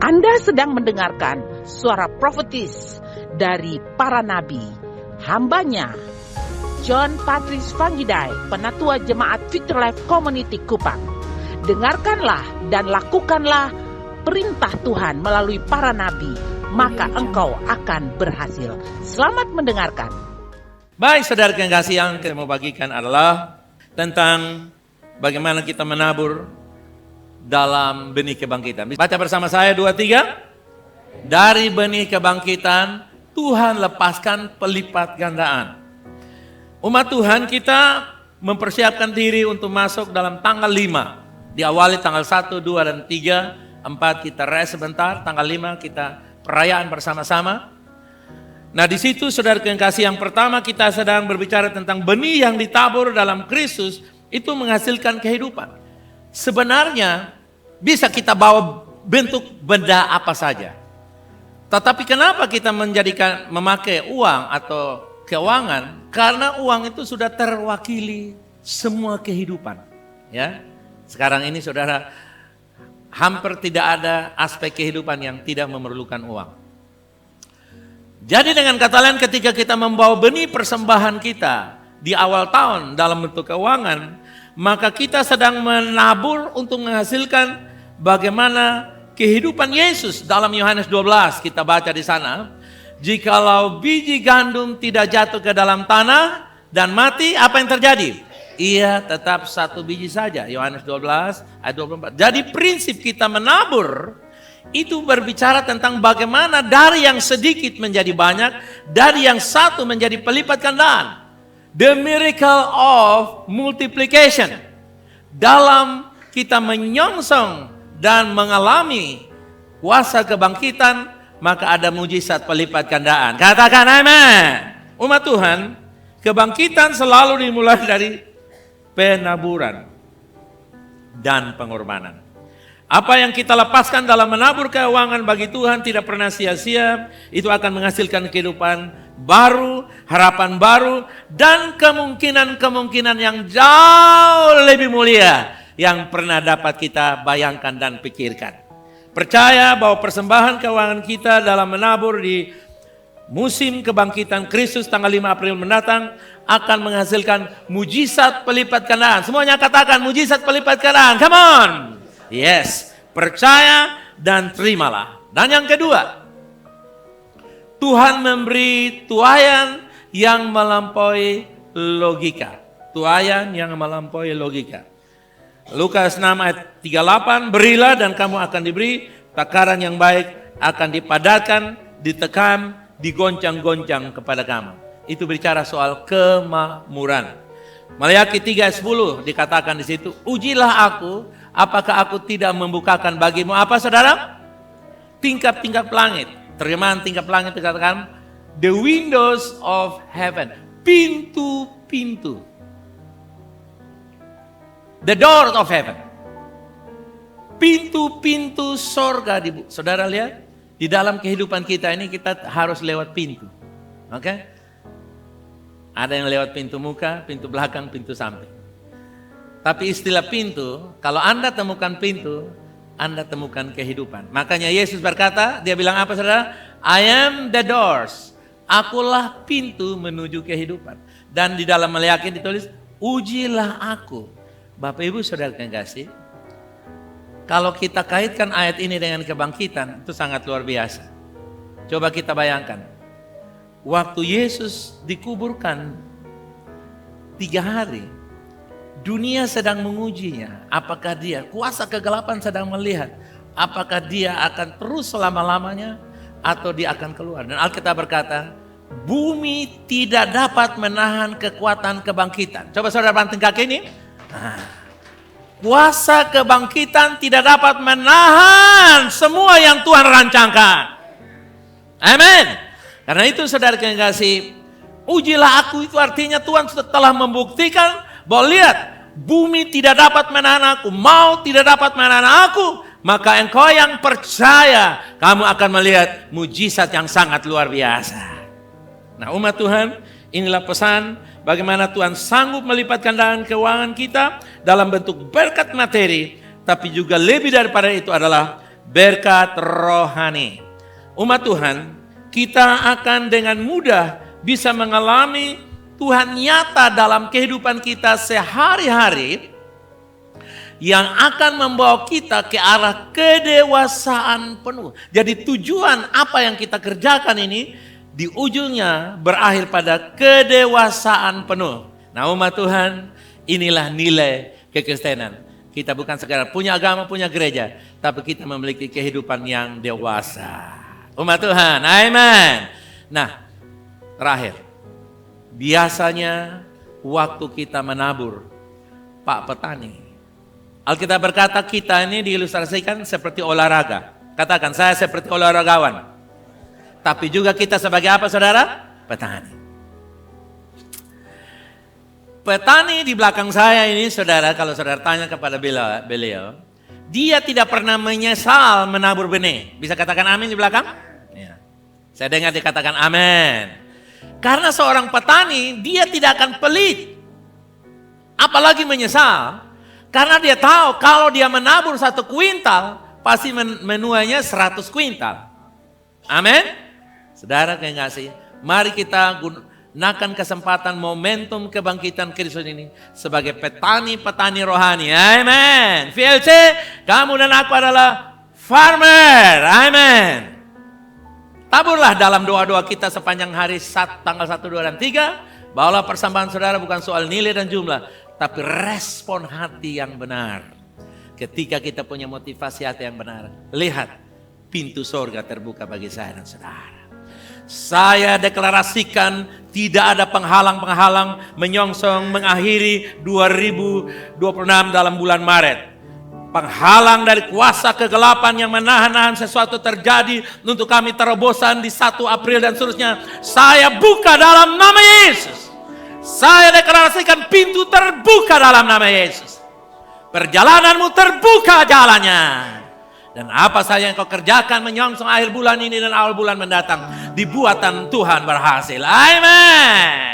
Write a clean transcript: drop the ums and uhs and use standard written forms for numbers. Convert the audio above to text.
Anda sedang mendengarkan suara profetis dari para nabi, hambanya John Patrice Vanggidai, Penatua Jemaat Future Life Community Kupang. Dengarkanlah dan lakukanlah perintah Tuhan melalui para nabi, maka engkau akan berhasil. Selamat mendengarkan. Baik, saudara yang kasih, yang saya mau bagikan adalah tentang bagaimana kita menabur dalam benih kebangkitan. Baca bersama saya 2-3. Dari benih kebangkitan Tuhan lepaskan pelipat gandaan. Umat Tuhan, kita mempersiapkan diri untuk masuk dalam tanggal 5. Diawali tanggal 1, 2, dan 3. 4 kita rest sebentar. Tanggal 5 kita perayaan bersama-sama. Nah, di situ saudara yang kasih, yang pertama kita sedang berbicara tentang benih yang ditabur dalam Kristus itu menghasilkan kehidupan. Sebenarnya bisa kita bawa bentuk benda apa saja. Tetapi kenapa kita memakai uang atau keuangan? Karena uang itu sudah terwakili semua kehidupan. Ya, sekarang ini saudara, hampir tidak ada aspek kehidupan yang tidak memerlukan uang. Jadi dengan kata lain, ketika kita membawa benih persembahan kita di awal tahun dalam bentuk keuangan, maka kita sedang menabur untuk menghasilkan bagaimana kehidupan Yesus. Dalam Yohanes 12 kita baca di sana, jikalau biji gandum tidak jatuh ke dalam tanah dan mati, apa yang terjadi? Ia tetap satu biji saja. Yohanes 12 ayat 24. Jadi prinsip kita menabur itu berbicara tentang bagaimana dari yang sedikit menjadi banyak, dari yang satu menjadi pelipat gandaan. The miracle of multiplication. Dalam kita menyongsong dan mengalami kuasa kebangkitan, maka ada mujizat pelipat gandaan. Katakan amin. Umat Tuhan, kebangkitan selalu dimulai dari penaburan dan pengorbanan. Apa yang kita lepaskan dalam menabur keuangan bagi Tuhan tidak pernah sia-sia. Itu akan menghasilkan kehidupan baru, harapan baru, dan kemungkinan-kemungkinan yang jauh lebih mulia yang pernah dapat kita bayangkan dan pikirkan. Percaya bahwa persembahan keuangan kita dalam menabur di musim kebangkitan Kristus tanggal 5 April mendatang akan menghasilkan mujizat pelipat gandaan. Semuanya katakan mujizat pelipat gandaan. Come on. Yes, percaya dan terimalah. Dan yang kedua, Tuhan memberi tuaian yang melampaui logika. Tuaian yang melampaui logika. Lukas 6 ayat 38, berilah dan kamu akan diberi, takaran yang baik akan dipadatkan, ditekan, digoncang-goncang kepada kamu. Itu bicara soal kemakmuran. Maleakhi 3 ayat 10 dikatakan di situ, ujilah aku, apakah aku tidak membukakan bagimu apa saudara? Tingkap-tingkap langit. Terjemahan tingkap langit dikatakan the windows of heaven. Pintu-pintu. The door of heaven. Pintu-pintu sorga. Saudara lihat, di dalam kehidupan kita ini kita harus lewat pintu. Oke? Ada yang lewat pintu muka, pintu belakang, pintu samping. Tapi istilah pintu, kalau Anda temukan pintu, Anda temukan kehidupan. Makanya Yesus berkata, dia bilang apa saudara? I am the doors. Akulah pintu menuju kehidupan. Dan di dalam Maleakhi ditulis, ujilah aku. Bapak Ibu saudara yang kasih, kalau kita kaitkan ayat ini dengan kebangkitan, itu sangat luar biasa. Coba kita bayangkan. Waktu Yesus dikuburkan 3 hari, dunia sedang mengujinya. Apakah dia, kuasa kegelapan sedang melihat, apakah dia akan terus selama-lamanya atau dia akan keluar. Dan Alkitab berkata, bumi tidak dapat menahan kekuatan kebangkitan. Coba saudara banting kaki ini. Kuasa kebangkitan tidak dapat menahan semua yang Tuhan rancangkan. Amin. Karena itu saudara yang kasih, ujilah aku itu artinya Tuhan telah membuktikan bahwa lihat, bumi tidak dapat menahan aku, maut tidak dapat menahan aku. Maka engkau yang percaya, kamu akan melihat mujizat yang sangat luar biasa. Nah umat Tuhan, inilah pesan bagaimana Tuhan sanggup melipat gandakan keuangan kita dalam bentuk berkat materi. Tapi juga lebih daripada itu adalah berkat rohani. Umat Tuhan, kita akan dengan mudah bisa mengalami Tuhan nyata dalam kehidupan kita sehari-hari yang akan membawa kita ke arah kedewasaan penuh. Jadi tujuan apa yang kita kerjakan ini di ujungnya berakhir pada kedewasaan penuh. Nah umat Tuhan, inilah nilai kekristenan. Kita bukan sekadar punya agama, punya gereja, tapi kita memiliki kehidupan yang dewasa. Umat Tuhan, amin. Nah, terakhir. Biasanya waktu kita menabur, Pak Petani, Alkitab berkata kita ini diilustrasikan seperti olahraga. Katakan, saya seperti olahragawan. Tapi juga kita sebagai apa saudara? Petani. Petani di belakang saya ini saudara, kalau saudara tanya kepada beliau, dia tidak pernah menyesal menabur benih. Bisa katakan amin di belakang? Ya. Saya dengar dikatakan amin. Karena seorang petani dia tidak akan pelit. Apalagi menyesal. Karena dia tahu kalau dia menabur 1 kuintal, pasti menuainya 100 kuintal. Amin. Saudara kekasih, mari kita gunakan kesempatan momentum kebangkitan Kristus ini sebagai petani-petani rohani. Amin. VLC, kamu dan aku adalah farmer. Amin. Taburlah dalam doa-doa kita sepanjang hari tanggal 1, 2, dan 3. Bahwa persembahan saudara bukan soal nilai dan jumlah, tapi respon hati yang benar. Ketika kita punya motivasi hati yang benar, lihat pintu surga terbuka bagi saya dan saudara. Saya deklarasikan tidak ada penghalang-penghalang menyongsong mengakhiri 2026 dalam bulan Maret. Penghalang dari kuasa kegelapan yang menahan-nahan sesuatu terjadi untuk kami terobosan di 1 April dan seterusnya. Saya buka dalam nama Yesus. Saya deklarasikan pintu terbuka dalam nama Yesus. Perjalananmu terbuka jalannya. Dan apa saja yang kau kerjakan menyongsong akhir bulan ini dan awal bulan mendatang, dibuatan Tuhan berhasil. Amin.